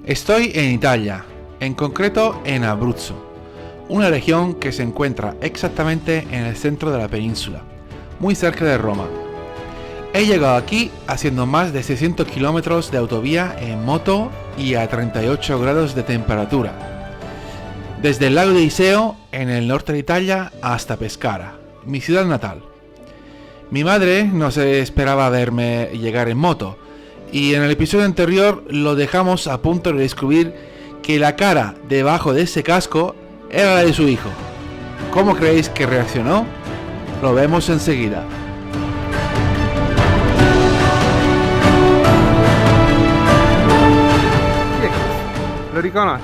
Estoy en Italia, en concreto en Abruzzo, una región que se encuentra exactamente en el centro de la península, muy cerca de Roma. He llegado aquí haciendo más de 600 kilómetros de autovía en moto y a 38 grados de temperatura, desde el lago de Iseo, en el norte de Italia, hasta Pescara, mi ciudad natal. Mi madre no se esperaba verme llegar en moto, y en el episodio anterior lo dejamos a punto de descubrir que la cara debajo de ese casco era la de su hijo. ¿Cómo creéis que reaccionó? Lo vemos enseguida. Lo riconosci?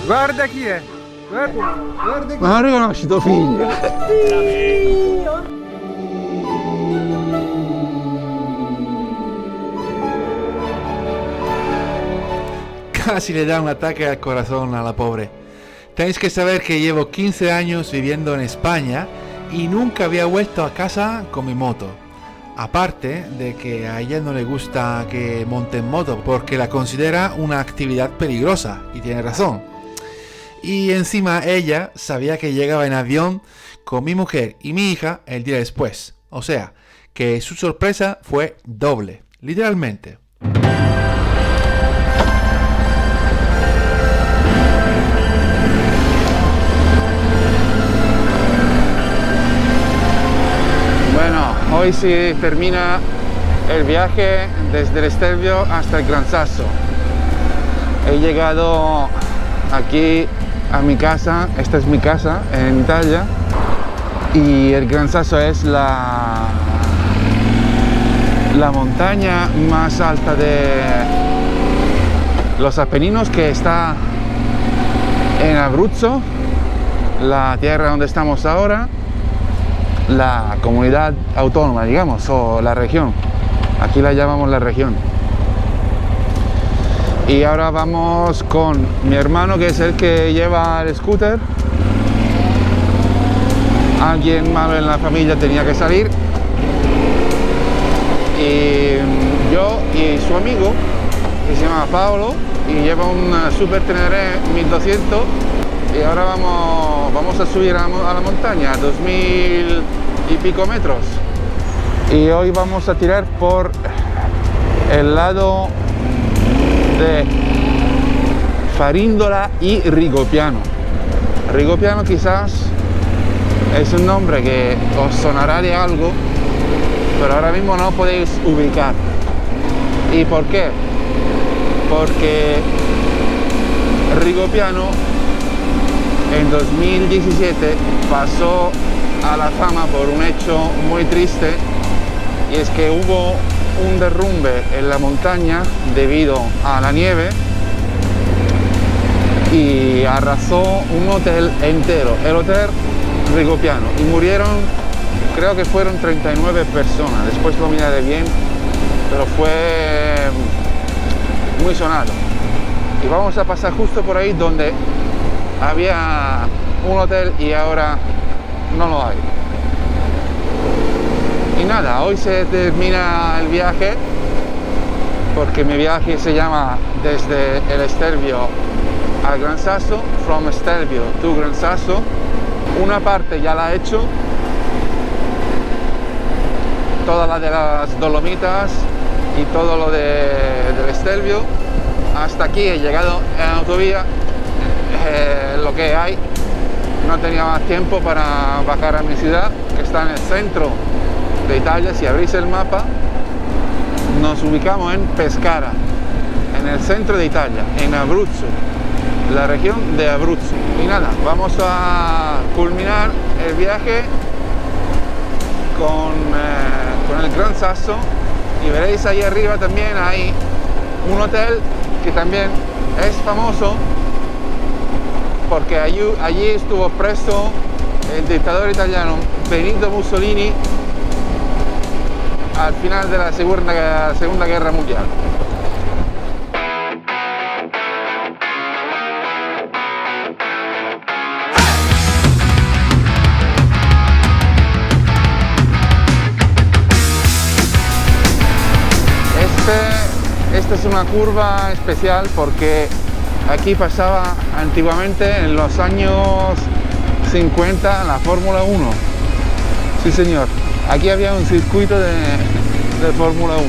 Guarda chi è! Guarda chi è! Ma non riconosci tuo figlio? Casi le da un ataque al corazón a la pobre. Tenéis que saber que llevo 15 años viviendo en España y nunca había vuelto a casa con mi moto. Aparte de que a ella no le gusta que monte en moto porque la considera una actividad peligrosa, y tiene razón. Y encima ella sabía que llegaba en avión con mi mujer y mi hija el día después. O sea, que su sorpresa fue doble, literalmente. Hoy se termina el viaje desde el Stelvio hasta el Gran Sasso. He llegado aquí a mi casa, esta es mi casa en Italia, y el Gran Sasso es la montaña más alta de los Apeninos, que está en Abruzzo, la tierra donde estamos ahora, la comunidad autónoma, digamos, o la región. Aquí la llamamos la región. Y ahora vamos con mi hermano, que es el que lleva el scooter. Alguien malo en la familia tenía que salir, y yo y su amigo, que se llama Paolo, y lleva un Super Tenere 1200. Y ahora vamos a subir a la montaña, a 2000 y pico metros. Y hoy vamos a tirar por el lado de Farindola y Rigopiano. Rigopiano quizás es un nombre que os sonará de algo, pero ahora mismo no podéis ubicar. ¿Y por qué? Porque Rigopiano en 2017 pasó a la fama por un hecho muy triste, y es que hubo un derrumbe en la montaña debido a la nieve y arrasó un hotel entero, el Hotel Rigopiano, y murieron, creo que fueron 39 personas, después lo miraré bien, pero fue muy sonado. Y vamos a pasar justo por ahí donde había un hotel y ahora no lo hay. Y nada, hoy se termina el viaje, porque mi viaje se llama desde el Stelvio al Gran Sasso, from Stelvio to Gran Sasso. Una parte ya la he hecho, toda la de las Dolomitas y todo lo del Stelvio. Hasta aquí he llegado en autovía. Lo que hay, no tenía más tiempo para bajar a mi ciudad, que está en el centro de Italia. Si abrís el mapa, nos ubicamos en Pescara, en el centro de Italia, en Abruzzo, la región de Abruzzo. Y nada, vamos a culminar el viaje con el Gran Sasso, y veréis ahí arriba también hay un hotel que también es famoso porque allí estuvo preso el dictador italiano Benito Mussolini al final de la Segunda Guerra Mundial. Este esta es una curva especial porque aquí pasaba antiguamente en los años 50 la Fórmula 1. Sí señor, aquí había un circuito de Fórmula 1.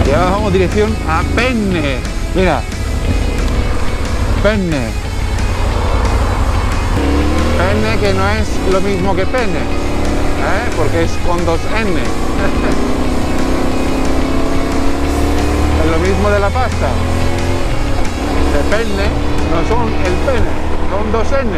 Y ahora vamos dirección a Penne. Mira, Penne. Penne que no es lo mismo que pene, porque es con 2 N. Es lo mismo de la pasta. De penne no son el pene, son 2 N.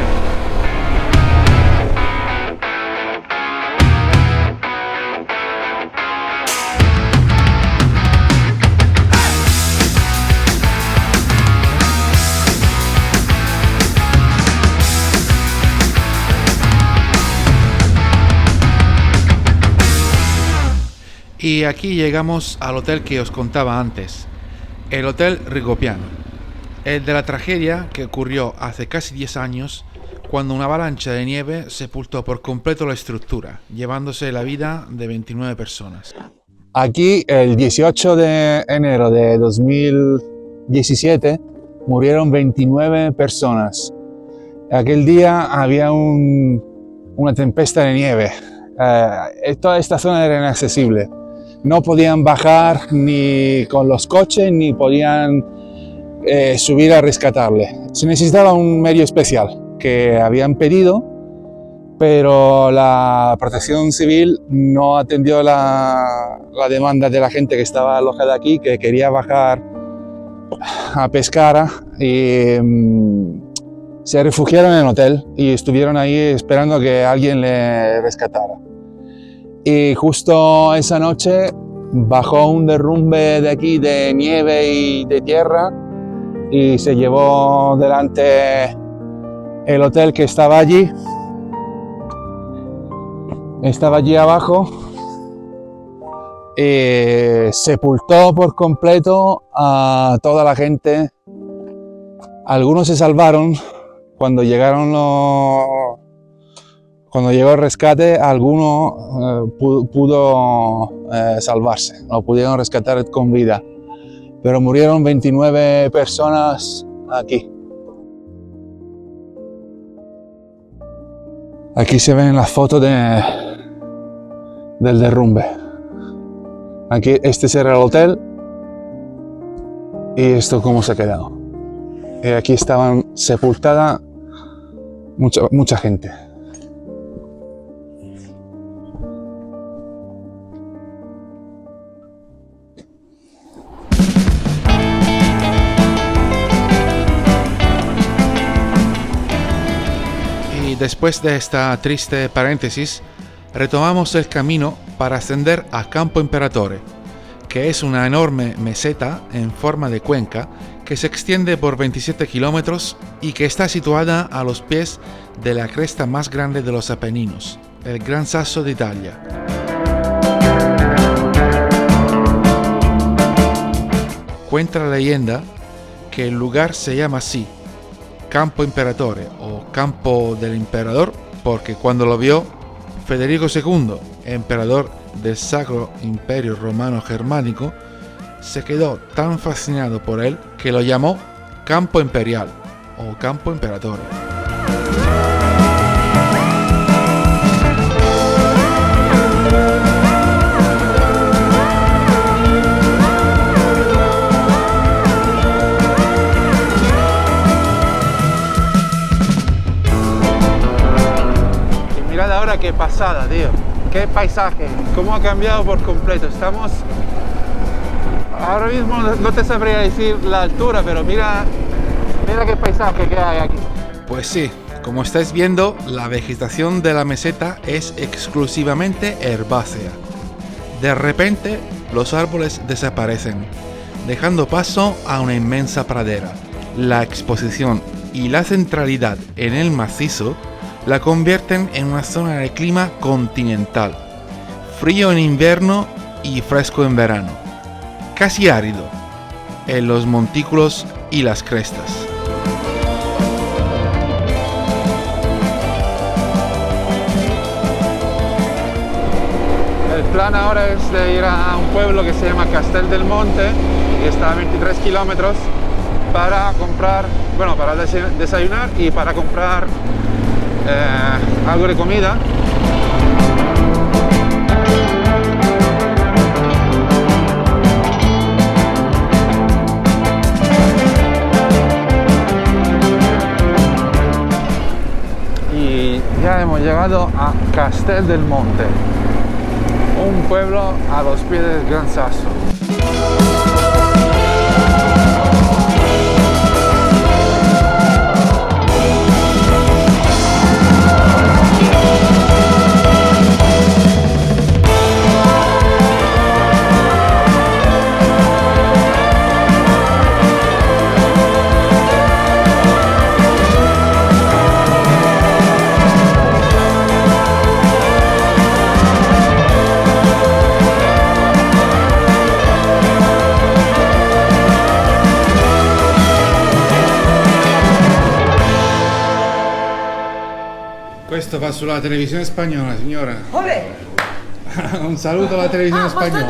Y aquí llegamos al hotel que os contaba antes, el Hotel Rigopiano, el de la tragedia que ocurrió hace casi 10 años cuando una avalancha de nieve sepultó por completo la estructura, llevándose la vida de 29 personas. Aquí, el 18 de enero de 2017, murieron 29 personas. Aquel día había una tempestad de nieve. Toda esta zona era inaccesible. No podían bajar ni con los coches, ni podían subir a rescatarle. Se necesitaba un medio especial que habían pedido, pero la Protección Civil no atendió la demanda de la gente que estaba alojada aquí, que quería bajar a pescar, y se refugiaron en el hotel y estuvieron ahí esperando que alguien le rescatara. Y justo esa noche bajó un derrumbe de aquí de nieve y de tierra y se llevó delante el hotel que estaba allí. Estaba allí abajo y sepultó por completo a toda la gente. Algunos se salvaron cuando cuando llegó el rescate. Alguno pudo salvarse, lo pudieron rescatar con vida, pero murieron 29 personas aquí. Aquí se ven las fotos del derrumbe. Aquí este será el hotel y esto cómo se ha quedado. Y aquí estaban sepultada mucha gente. Y después de esta triste paréntesis, retomamos el camino para ascender a Campo Imperatore, que es una enorme meseta en forma de cuenca que se extiende por 27 kilómetros y que está situada a los pies de la cresta más grande de los Apeninos, el Gran Sasso d'Italia. Cuenta la leyenda que el lugar se llama así, Campo Imperatore o Campo del Emperador, porque cuando lo vio Federico II, emperador del Sacro Imperio Romano Germánico, se quedó tan fascinado por él que lo llamó Campo Imperial o Campo Imperatore. Y mirad ahora qué pasada, tío. Qué paisaje, cómo ha cambiado por completo. Estamos... Ahora mismo no te sabría decir la altura, pero mira qué paisaje que hay aquí. Pues sí, Como estáis viendo, la vegetación de la meseta es exclusivamente herbácea. De repente, los árboles desaparecen, dejando paso a una inmensa pradera. La exposición y la centralidad en el macizo la convierten en una zona de clima continental, frío en invierno y fresco en verano, casi árido en los montículos y las crestas. El plan ahora es de ir a un pueblo que se llama Castel del Monte, que está a 23 kilómetros, para comprar, bueno, para desayunar y para comprar algo de comida. Y ya hemos llegado a Castel del Monte, un pueblo a los pies del Gran Sasso. Questo va sulla televisione spagnola, signora. Olè! Un saluto alla televisione spagnola.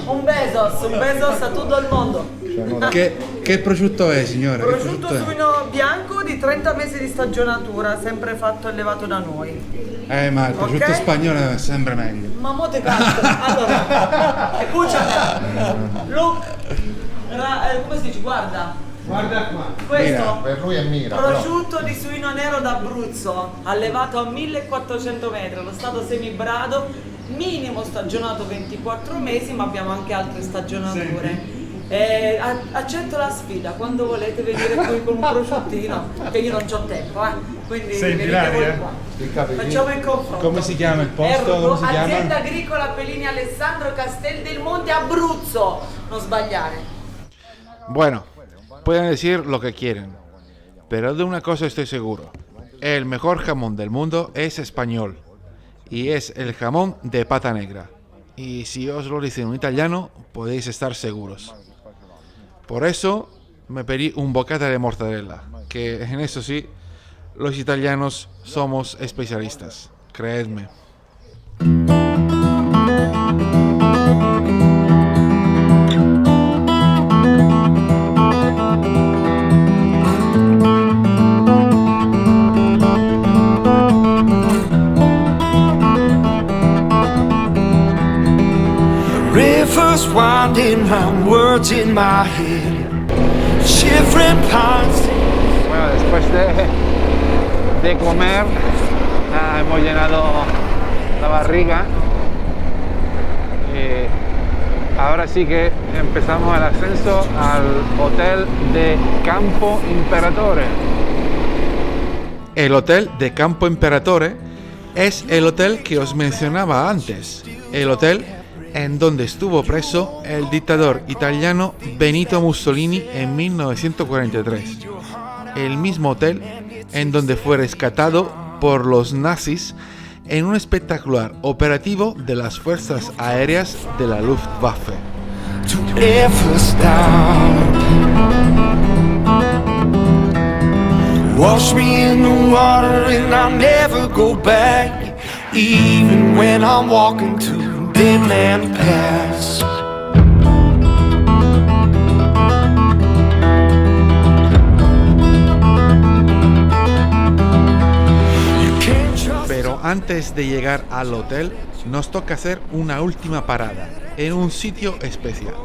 Un besos a tutto il mondo. Che prosciutto è, signora? Che Prosciutto suino bianco di 30 mesi di stagionatura, sempre fatto e allevato da noi. Ma il prosciutto Ok. spagnolo è sempre meglio. Ma mo te cazzo! Allora, escúchame. Look, come si dice? Guarda. Guarda qua. Questo Per lui è mira, prosciutto di suino nero d'Abruzzo, allevato a 1400 metri, allo stato semibrado, minimo stagionato 24 mesi, ma abbiamo anche altre stagionature. Accetto la sfida, quando volete venire qui con un prosciuttino, che io non c'ho tempo, quindi venite voi qua. Facciamo il confronto. Come si chiama il posto? Ergo, Come si chiama? Azienda Agricola Pellini Alessandro, Castel del Monte, Abruzzo, non sbagliare. Bueno, pueden decir lo que quieren, pero de una cosa estoy seguro. El mejor jamón del mundo es español, y es el jamón de pata negra. Y si os lo dice un italiano, podéis estar seguros. Por eso me pedí un bocata de mortadela, que en eso sí, los italianos somos especialistas, creedme. Rivers winding round words in my head, shivering pines. Bueno, después de comer, hemos llenado la barriga y ahora sí que empezamos el ascenso al hotel de Campo Imperatore. El hotel de Campo Imperatore es el hotel que os mencionaba antes, el hotel en donde estuvo preso el dictador italiano Benito Mussolini en 1943. El mismo hotel en donde fue rescatado por los nazis en un espectacular operativo de las fuerzas aéreas de la Luftwaffe. To ever stop. Wash me in the water and I'll never go back, even when I'm walking to dead man pass. Pero antes de llegar al hotel, nos toca hacer una última parada en un sitio especial,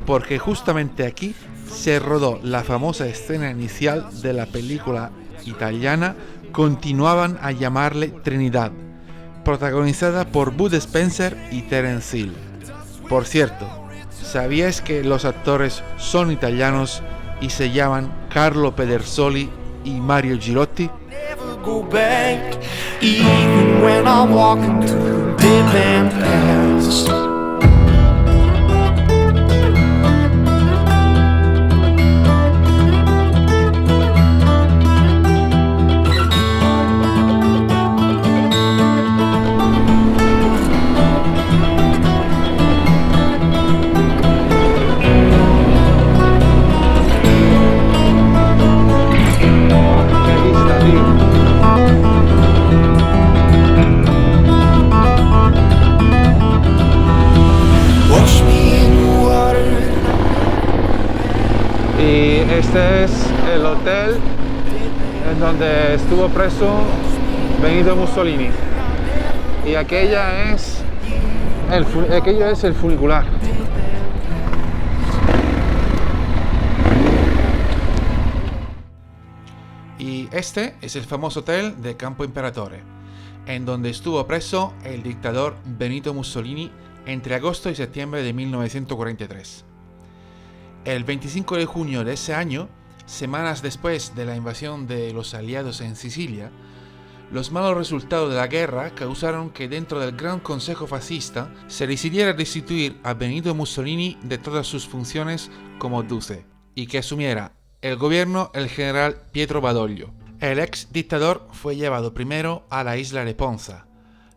porque justamente aquí se rodó la famosa escena inicial de la película italiana Continuaban a llamarle Trinidad, protagonizada por Bud Spencer y Terence Hill. Por cierto, ¿sabíais que los actores son italianos y se llaman Carlo Pedersoli y Mario Girotti? Never go back, even when I'm walking through dead man paths. Wash me in water. Y este es el hotel en donde estuvo preso Benito Mussolini. Y aquello es el funicular. Y este es el famoso hotel de Campo Imperatore, en donde estuvo preso el dictador Benito Mussolini entre agosto y septiembre de 1943. El 25 de junio de ese año, semanas después de la invasión de los aliados en Sicilia, los malos resultados de la guerra causaron que dentro del Gran Consejo Fascista se decidiera destituir a Benito Mussolini de todas sus funciones como duce y que asumiera el gobierno el general Pietro Badoglio. El ex dictador fue llevado primero a la isla de Ponza,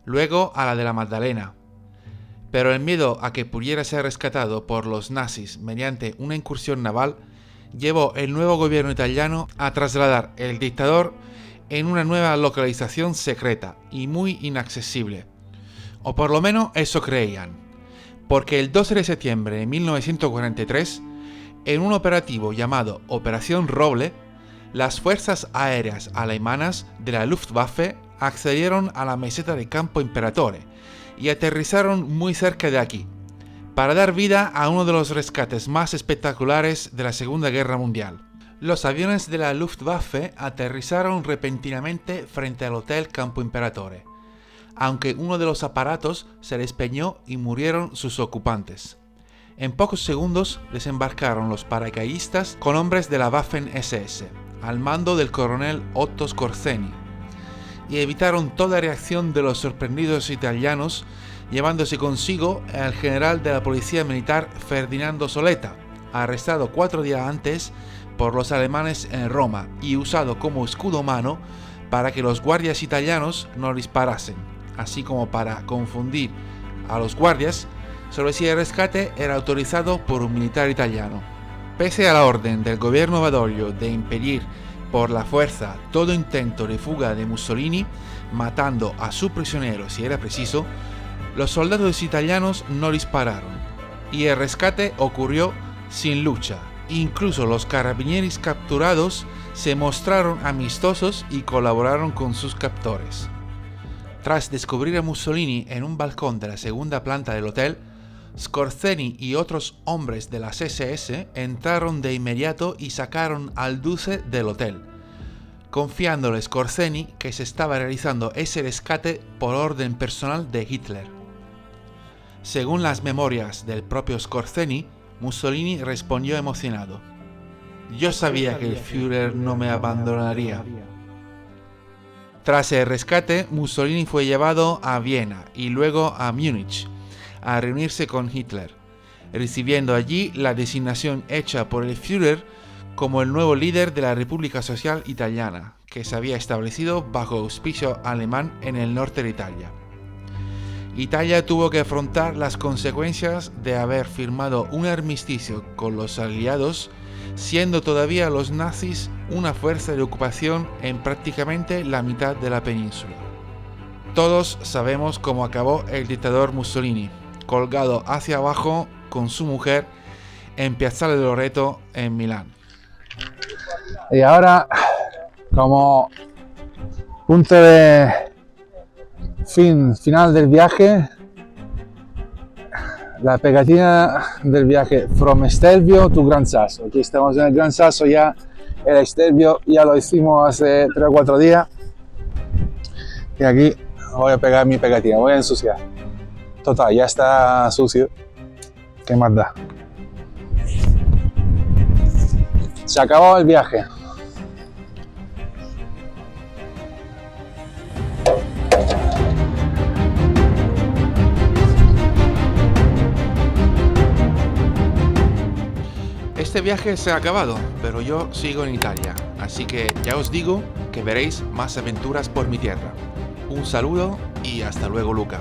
luego a la de la Maddalena, pero el miedo a que pudiera ser rescatado por los nazis mediante una incursión naval llevó el nuevo gobierno italiano a trasladar el dictador en una nueva localización secreta y muy inaccesible, o por lo menos eso creían, porque el 12 de septiembre de 1943, en un operativo llamado Operación Roble, las fuerzas aéreas alemanas de la Luftwaffe accedieron a la meseta de Campo Imperatore y aterrizaron muy cerca de aquí, para dar vida a uno de los rescates más espectaculares de la Segunda Guerra Mundial. Los aviones de la Luftwaffe aterrizaron repentinamente frente al Hotel Campo Imperatore, aunque uno de los aparatos se despeñó y murieron sus ocupantes. En pocos segundos desembarcaron los paracaidistas con hombres de la Waffen-SS, al mando del coronel Otto Skorzeny, y evitaron toda reacción de los sorprendidos italianos, llevándose consigo al general de la policía militar Ferdinando Soleta, arrestado 4 días antes por los alemanes en Roma y usado como escudo humano para que los guardias italianos no disparasen, así como para confundir a los guardias sobre si el rescate era autorizado por un militar italiano. Pese a la orden del gobierno Badoglio de impedir por la fuerza todo intento de fuga de Mussolini, matando a su prisionero si era preciso, los soldados italianos no dispararon y el rescate ocurrió sin lucha. Incluso los carabineros capturados se mostraron amistosos y colaboraron con sus captores. Tras descubrir a Mussolini en un balcón de la segunda planta del hotel, Skorzeny y otros hombres de las SS entraron de inmediato y sacaron al duce del hotel, confiándole a Skorzeny que se estaba realizando ese rescate por orden personal de Hitler. Según las memorias del propio Skorzeny, Mussolini respondió emocionado: "Yo sabía que el Führer no me abandonaría". Tras el rescate, Mussolini fue llevado a Viena y luego a Múnich a reunirse con Hitler, recibiendo allí la designación hecha por el Führer como el nuevo líder de la República Social Italiana, que se había establecido bajo auspicio alemán en el norte de Italia. Italia tuvo que afrontar las consecuencias de haber firmado un armisticio con los aliados, siendo todavía los nazis una fuerza de ocupación en prácticamente la mitad de la península. Todos sabemos cómo acabó el dictador Mussolini, colgado hacia abajo con su mujer en Piazzale de Loreto en Milán. Y ahora, como punto de final del viaje, la pegatina del viaje From Stelvio to Gran Sasso. Aquí estamos en el Gran Sasso, ya el Stelvio ya lo hicimos hace 3 o 4 días. Y aquí voy a pegar mi pegatina, voy a ensuciar. Total, ya está sucio. ¿Qué más da? Se acabó el viaje. este viaje se ha acabado, pero yo sigo en Italia, así que ya os digo que veréis más aventuras por mi tierra. Un saludo y hasta luego, Luca.